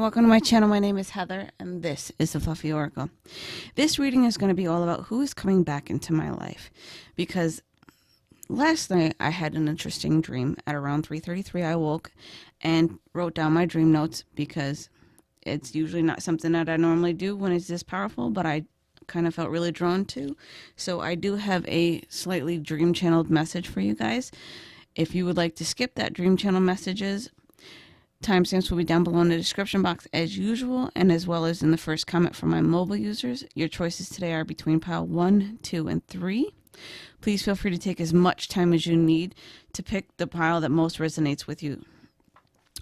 welcome to my channel. My name is Heather, and this is the Fluffy Oracle. This reading is going to be all about who is coming back into my life, because last night I had an interesting dream. At around 3:33, I woke and wrote down my dream notes, because it's usually not something that I normally do when it's this powerful, but I kind of felt really drawn to. So I do have a slightly dream channeled message for you guys. If you would like to skip that dream channel messages, timestamps will be down below in the description box as usual, and as well as in the first comment for my mobile users. Your choices today are between pile 1, 2, and 3. Please feel free to take as much time as you need to pick the pile that most resonates with you.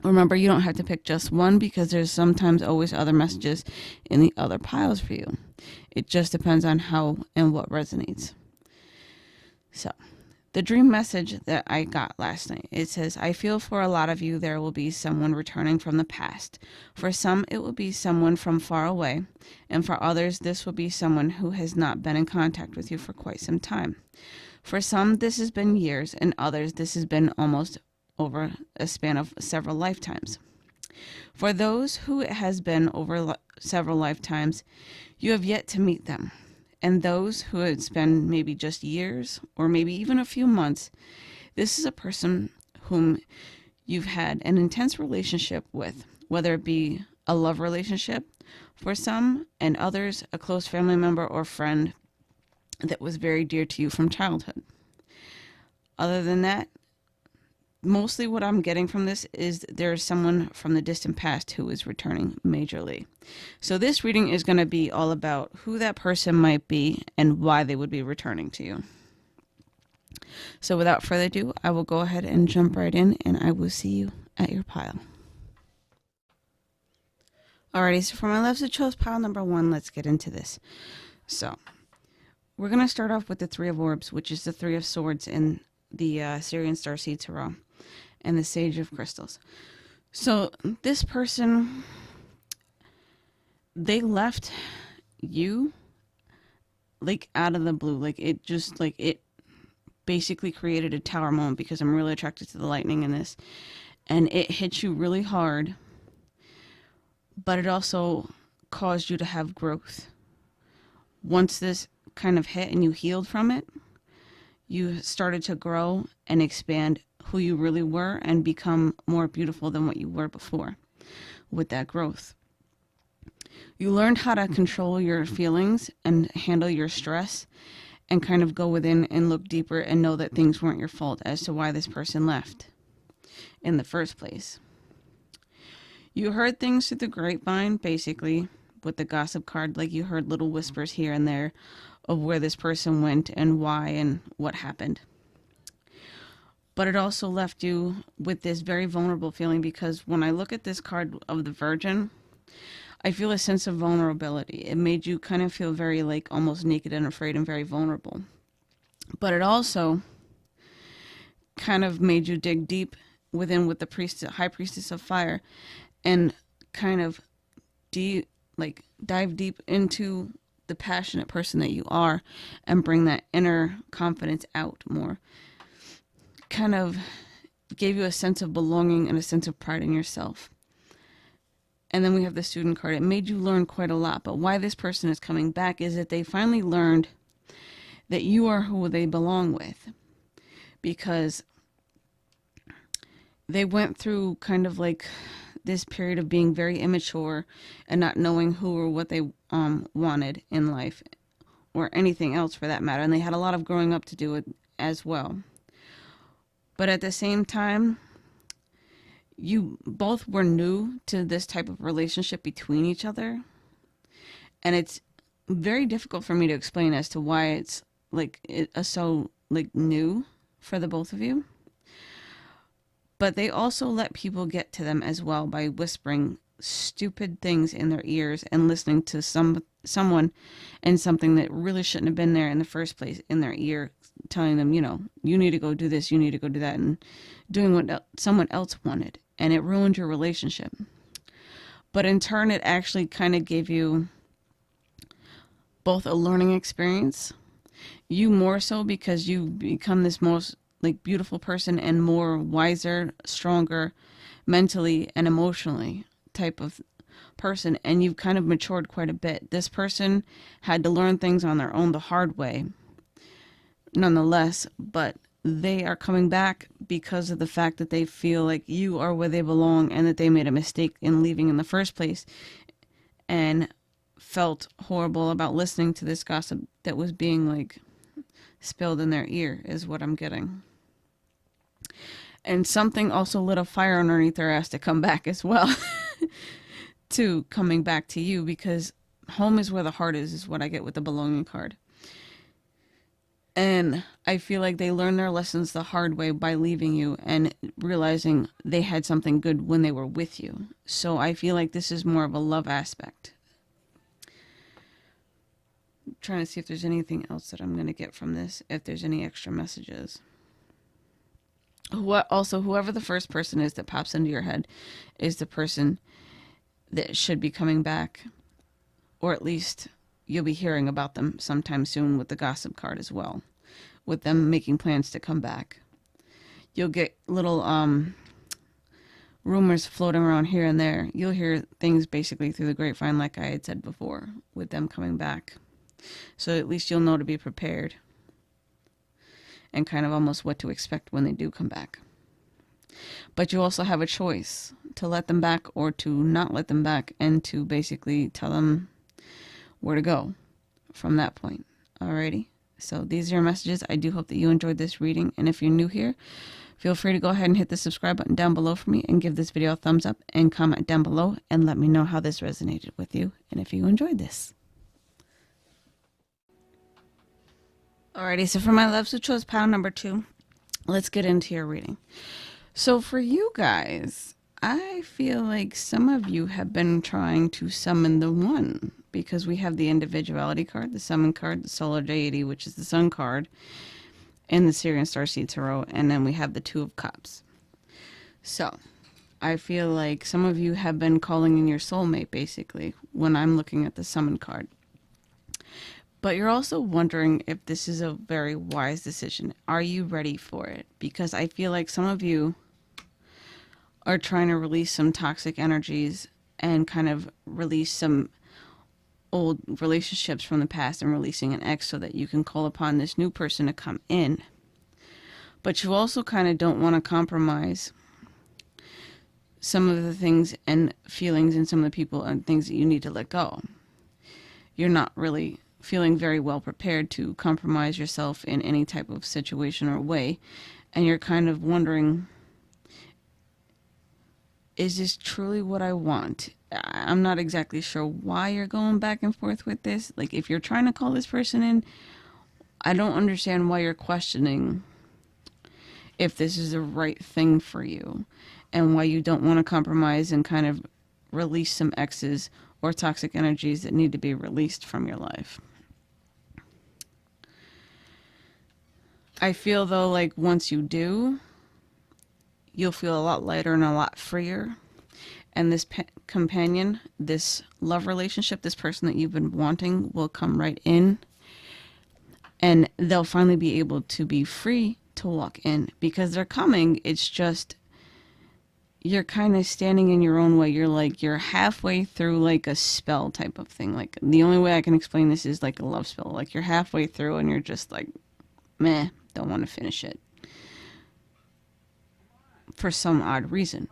Remember, you don't have to pick just one, because there's sometimes always other messages in the other piles for you. It just depends on how and what resonates. So, the dream message that I got last night, it says, I feel for a lot of you there will be someone returning from the past. For some, it will be someone from far away, and for others, this will be someone who has not been in contact with you for quite some time. For some, this has been years, and others, this has been almost over a span of several lifetimes. For those who it has been over several lifetimes, you have yet to meet them. And those who it's been maybe just years or maybe even a few months, this is a person whom you've had an intense relationship with, whether it be a love relationship for some, and others a close family member or friend that was very dear to you from childhood. Other than that, mostly what I'm getting from this is there's someone from the distant past who is returning majorly. So this reading is going to be all about who that person might be and why they would be returning to you. So without further ado, I will go ahead and jump right in, and I will see you at your pile. Alrighty, so for my loves who chose pile number 1, let's get into this. So we're going to start off with the Three of Orbs, which is the Three of Swords in the Syrian Starseed Tarot, and the Sage of Crystals. So this person, they left you like out of the blue. Like it basically created a tower moment, because I'm really attracted to the lightning in this, and it hit you really hard, but it also caused you to have growth. Once this kind of hit and you healed from it, you started to grow and expand who you really were and become more beautiful than what you were before with that growth. You learned how to control your feelings and handle your stress, and kind of go within and look deeper and know that things weren't your fault as to why this person left in the first place. You heard things through the grapevine, basically, with the gossip card. Like, you heard little whispers here and there of where this person went and why and what happened. But it also left you with this very vulnerable feeling, because when I look at this card of the Virgin, I feel a sense of vulnerability. It made you kind of feel very, like, almost naked and afraid and very vulnerable. But it also kind of made you dig deep within with the High Priestess of Fire, and kind of dive deep into the passionate person that you are, and bring that inner confidence out more. Kind of gave you a sense of belonging and a sense of pride in yourself. And then we have the Student card. It made you learn quite a lot, but why this person is coming back is that they finally learned that you are who they belong with, because they went through kind of like this period of being very immature and not knowing who or what they wanted in life, or anything else for that matter. And they had a lot of growing up to do it as well. But at the same time, you both were new to this type of relationship between each other. And it's very difficult for me to explain as to why it's so new for the both of you. But they also let people get to them as well by whispering stupid things in their ears and listening to someone and something that really shouldn't have been there in the first place in their ear, telling them, you need to go do this, you need to go do that, and doing what someone else wanted. And it ruined your relationship. But in turn, it actually kind of gave you both a learning experience. You more so, because you become this most beautiful person, and more wiser, stronger mentally and emotionally type of person, and you've kind of matured quite a bit. This person had to learn things on their own the hard way, nonetheless, but they are coming back because of the fact that they feel like you are where they belong and that they made a mistake in leaving in the first place and felt horrible about listening to this gossip that was being like spilled in their ear, is what I'm getting. And something also lit a fire underneath their ass to come back as well. To coming back to you, because home is where the heart is what I get with the belonging card. And I feel like they learned their lessons the hard way by leaving you and realizing they had something good when they were with you. So I feel like this is more of a love aspect. I'm trying to see if there's anything else that I'm going to get from this, if there's any extra messages. Also, whoever the first person is that pops into your head is the person that should be coming back, or at least you'll be hearing about them sometime soon with the gossip card as well, with them making plans to come back. You'll get little rumors floating around here and there. You'll hear things basically through the grapevine, like I had said before, with them coming back. So at least you'll know to be prepared and kind of almost what to expect when they do come back. But you also have a choice to let them back or to not let them back, and to basically tell them where to go from that point. Alrighty. So these are your messages. I do hope that you enjoyed this reading. And if you're new here, feel free to go ahead and hit the subscribe button down below for me, and give this video a thumbs up and comment down below and let me know how this resonated with you and if you enjoyed this. Alrighty, so for my loves who chose pile number 2, let's get into your reading. So for you guys, I feel like some of you have been trying to summon the one, because we have the individuality card, the summon card, the solar deity, which is the sun card, and the Syrian Starseed Tarot, and then we have the 2 of Cups. So I feel like some of you have been calling in your soulmate, basically, when I'm looking at the summon card. But you're also wondering if this is a very wise decision. Are you ready for it? Because I feel like some of you are trying to release some toxic energies and kind of release some old relationships from the past and releasing an ex so that you can call upon this new person to come in. But you also kind of don't want to compromise some of the things and feelings and some of the people and things that you need to let go. You're not really feeling very well prepared to compromise yourself in any type of situation or way, and you're kind of wondering, is this truly what I want? I'm not exactly sure why you're going back and forth with this. Like, if you're trying to call this person in, I don't understand why you're questioning if this is the right thing for you, and why you don't want to compromise and kind of release some exes or toxic energies that need to be released from your life. I feel though like once you do, you'll feel a lot lighter and a lot freer. And this companion, this love relationship, this person that you've been wanting will come right in. And they'll finally be able to be free to walk in, because they're coming. It's just, you're kind of standing in your own way. You're halfway through like a spell type of thing. Like, the only way I can explain this is like a love spell. Like, you're halfway through and you're just like, meh, don't want to finish it. For some odd reason.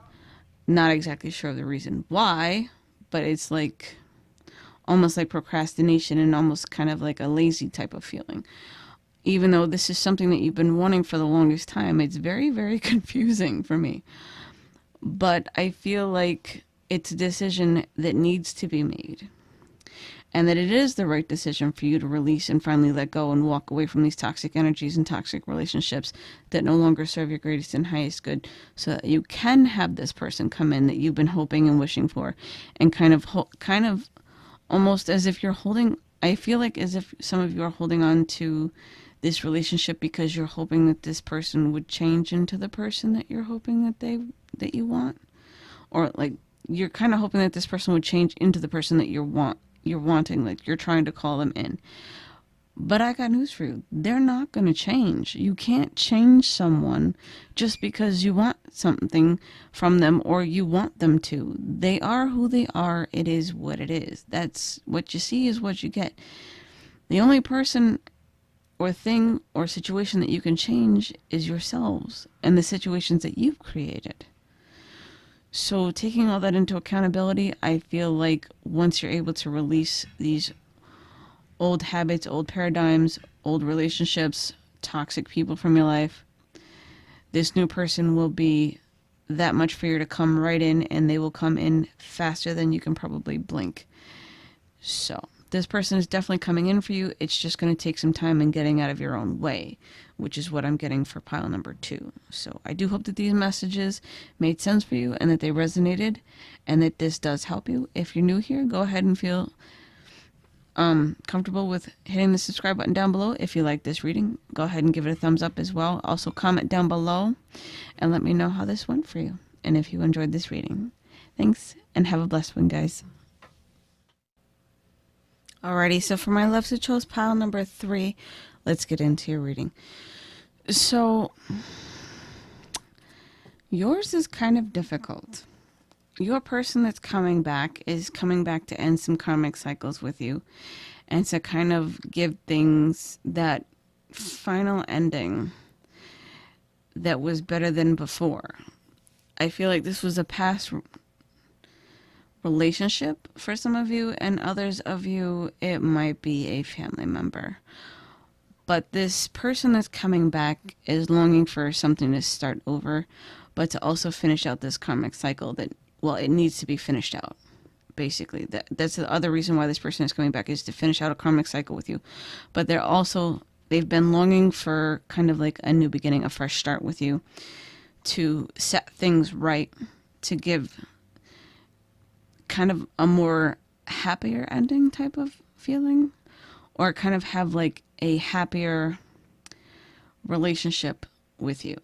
Not exactly sure of the reason why, but it's like almost like procrastination and almost kind of like a lazy type of feeling. Even though this is something that you've been wanting for the longest time, it's very, very confusing for me. But I feel like it's a decision that needs to be made. And that it is the right decision for you to release and finally let go and walk away from these toxic energies and toxic relationships that no longer serve your greatest and highest good, so that you can have this person come in that you've been hoping and wishing for, and kind of almost as if you're holding, I feel like as if some of you are holding on to this relationship because you're hoping that this person would change into the person that you're hoping that you want, or like you're kind of hoping that this person would change into the person that you're wanting, like you're trying to call them in. But I got news for you. They're not going to change. You can't change someone just because you want something from them or you want them to. They are who they are. It is what it is. That's what you see is what you get. The only person or thing or situation that you can change is yourselves and the situations that you've created. So taking all that into accountability, I feel like once you're able to release these old habits, old paradigms, old relationships, toxic people from your life, this new person will be that much freer to come right in, and they will come in faster than you can probably blink. So this person is definitely coming in for you. It's just going to take some time and getting out of your own way, which is what I'm getting for pile number 2. So I do hope that these messages made sense for you and that they resonated and that this does help you. If you're new here, go ahead and feel comfortable with hitting the subscribe button down below. If you like this reading, go ahead and give it a thumbs up as well. Also comment down below and let me know how this went for you and if you enjoyed this reading. Thanks and have a blessed one, guys. Alrighty, so for my loves who chose pile number 3, let's get into your reading. So yours is kind of difficult. Your person that's coming back is coming back to end some karmic cycles with you and to kind of give things that final ending that was better than before. I feel like this was a past relationship for some of you, and others of you, it might be a family member. But this person that's coming back is longing for something to start over, but to also finish out this karmic cycle that, well, it needs to be finished out. Basically, that's the other reason why this person is coming back, is to finish out a karmic cycle with you. But they've been longing for kind of like a new beginning, a fresh start with you, to set things right, to give kind of a more happier ending type of feeling, or kind of have like a happier relationship with you,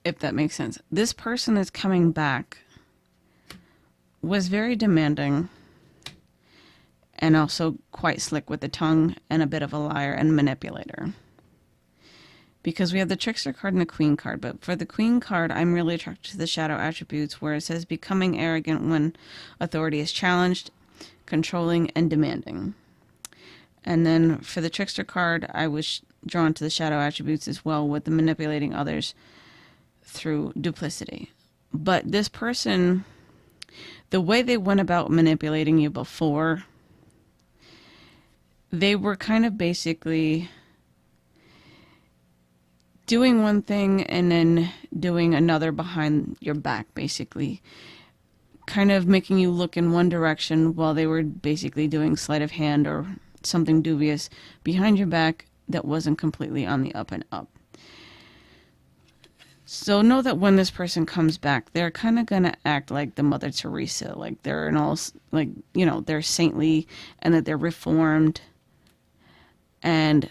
if that makes sense. This person that's coming back was very demanding and also quite slick with the tongue and a bit of a liar and manipulator. Because we have the trickster card and the queen card. But for the queen card, I'm really attracted to the shadow attributes where it says becoming arrogant when authority is challenged, controlling, and demanding. And then for the trickster card, I was drawn to the shadow attributes as well, with the manipulating others through duplicity. But this person, the way they went about manipulating you before, they were kind of basically doing one thing and then doing another behind your back, basically. Kind of making you look in one direction while they were basically doing sleight of hand or something dubious behind your back that wasn't completely on the up and up. So know that when this person comes back, they're kind of going to act like the Mother Teresa, like they're they're saintly and that they're reformed and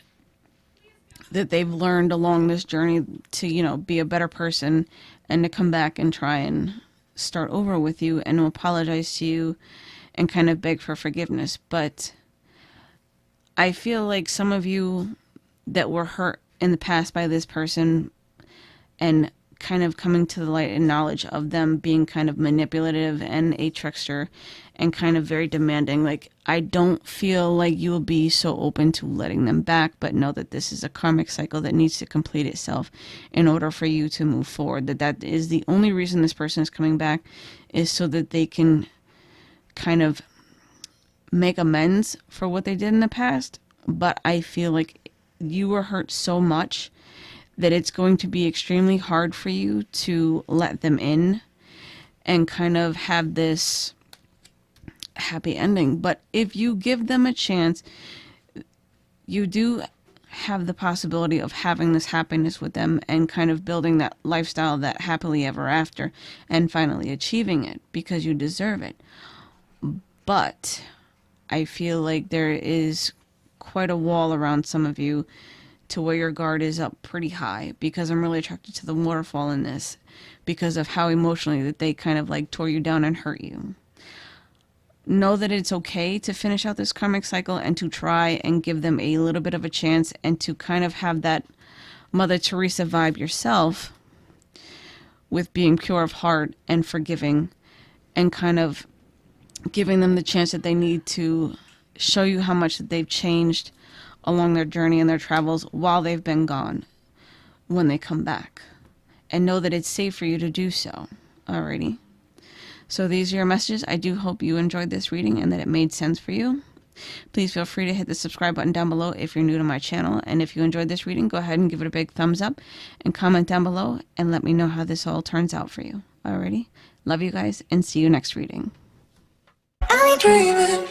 that they've learned along this journey to, be a better person and to come back and try and start over with you and to apologize to you and kind of beg for forgiveness. But I feel like some of you that were hurt in the past by this person and kind of coming to the light and knowledge of them being kind of manipulative and a trickster and kind of very demanding, like, I don't feel like you will be so open to letting them back, but know that this is a karmic cycle that needs to complete itself in order for you to move forward. That is the only reason this person is coming back, is so that they can kind of make amends for what they did in the past. But I feel like you were hurt so much that it's going to be extremely hard for you to let them in and kind of have this happy ending. But if you give them a chance, you do have the possibility of having this happiness with them and kind of building that lifestyle, that happily ever after, and finally achieving it because you deserve it. But I feel like there is quite a wall around some of you to where your guard is up pretty high, because I'm really attracted to the waterfall in this because of how emotionally that they kind of like tore you down and hurt you. know that it's okay to finish out this karmic cycle and to try and give them a little bit of a chance, and to kind of have that Mother Teresa vibe yourself with being pure of heart and forgiving, and kind of giving them the chance that they need to show you how much that they've changed along their journey and their travels while they've been gone, when they come back. And know that it's safe for you to do so. Alrighty. So these are your messages. I do hope you enjoyed this reading and that it made sense for you. Please feel free to hit the subscribe button down below if you're new to my channel. And if you enjoyed this reading, go ahead and give it a big thumbs up and comment down below and let me know how this all turns out for you. Alrighty. Love you guys and see you next reading. I'm dreaming.